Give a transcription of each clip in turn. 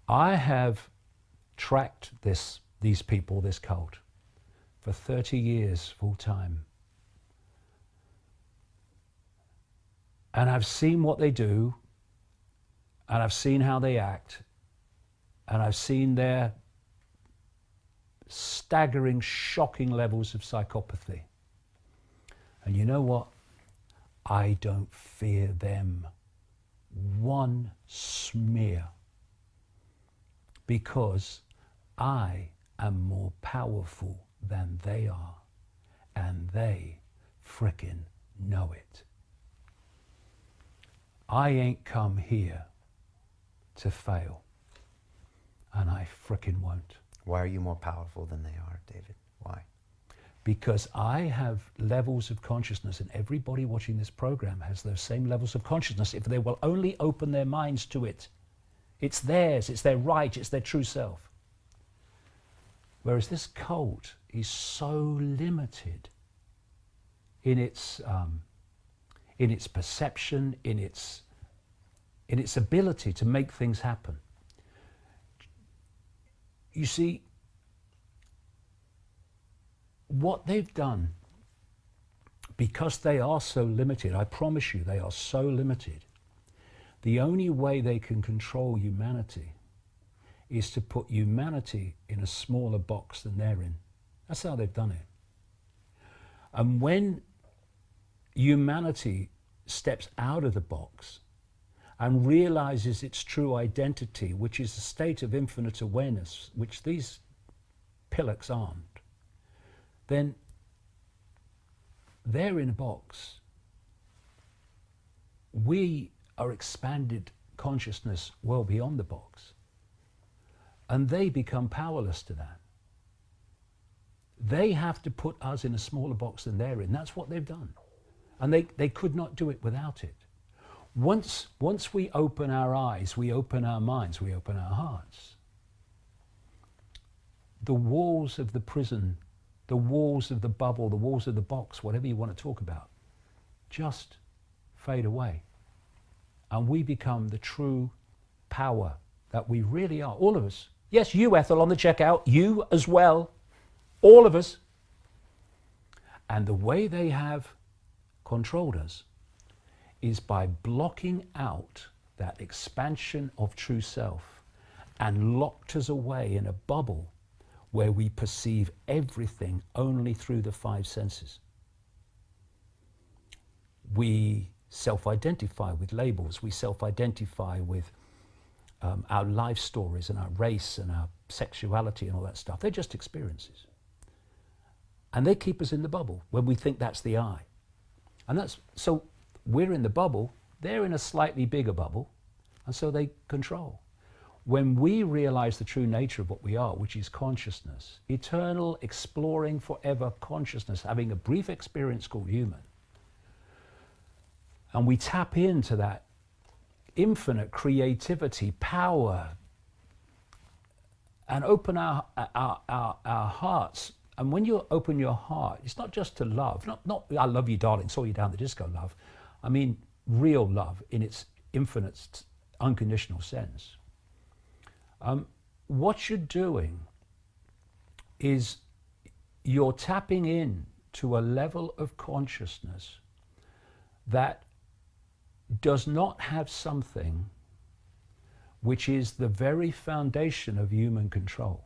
I have tracked these people, this cult, for 30 years full time. And I've seen what they do, and I've seen how they act, and I've seen their staggering, shocking levels of psychopathy. And you know what? I don't fear them one smear, because I am more powerful than they are, and they frickin' know it. I ain't come here to fail, and I frickin' won't. Why are you more powerful than they are, David? Why? Because I have levels of consciousness, and everybody watching this program has those same levels of consciousness if they will only open their minds to it. It's theirs, it's their right, it's their true self. Whereas this cult is so limited in its perception, in its ability to make things happen. You see, what they've done, because they are so limited, I promise you they are so limited, the only way they can control humanity is to put humanity in a smaller box than they're in. That's how they've done it. And when humanity steps out of the box and realizes its true identity, which is a state of infinite awareness, which these pillocks aren't, then they're in a box. We are expanded consciousness well beyond the box. And they become powerless to that. They have to put us in a smaller box than they're in. That's what they've done. And they could not do it without it. Once we open our eyes, we open our minds, we open our hearts, the walls of the prison, the walls of the bubble, the walls of the box, whatever you want to talk about, just fade away. And we become the true power that we really are. All of us. Yes, you, Ethel, on the checkout. You as well. All of us. And the way they have controlled us is by blocking out that expansion of true self and locked us away in a bubble where we perceive everything only through the five senses. We self-identify with labels. We self-identify with our life stories and our race and our sexuality and all that stuff. They're just experiences. And they keep us in the bubble when we think that's the I. And that's, so we're in the bubble, they're in a slightly bigger bubble, and so they control. When we realize the true nature of what we are, which is consciousness, eternal, exploring forever consciousness, having a brief experience called human, and we tap into that infinite creativity, power, and open our hearts. And when you open your heart, it's not just to love, not I love you, darling, saw you down the disco love. I mean real love in its infinite, unconditional sense. What you're doing is you're tapping in to a level of consciousness that does not have something which is the very foundation of human control.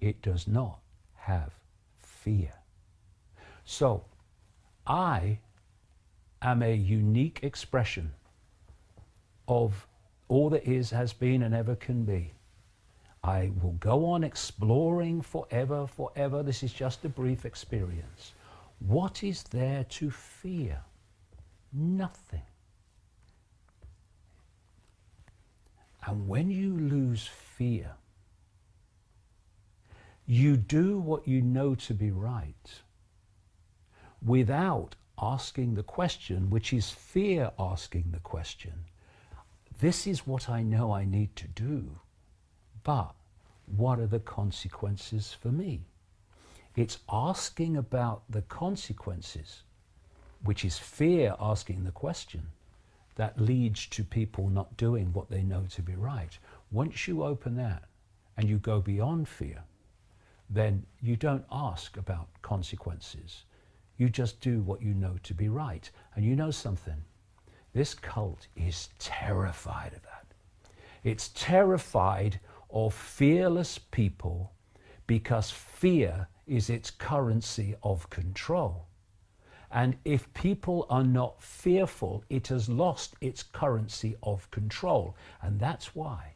It does not have fear. So I am a unique expression of all that is, has been, and ever can be. I will go on exploring forever, forever. This is just a brief experience. What is there to fear? Nothing. And when you lose fear, you do what you know to be right without asking the question, which is fear asking the question. This is what I know I need to do, but what are the consequences for me? It's asking about the consequences, which is fear asking the question, that leads to people not doing what they know to be right. Once you open that and you go beyond fear, then you don't ask about consequences. You just do what you know to be right. And you know something? This cult is terrified of that. It's terrified of fearless people because fear is its currency of control. And if people are not fearful, it has lost its currency of control. And that's why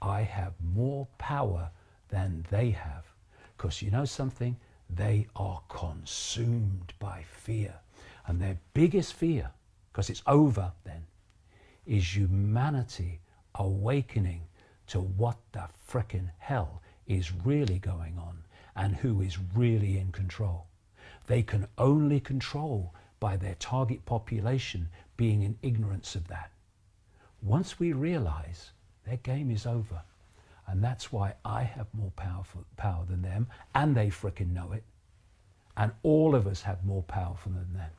I have more power than they have. Because you know something? They are consumed by fear. And their biggest fear, because it's over then, is humanity awakening to what the frickin' hell is really going on and who is really in control. They can only control by their target population being in ignorance of that. Once we realize, their game is over. And that's why I have more power than them, and they frickin' know it. And all of us have more powerful than them.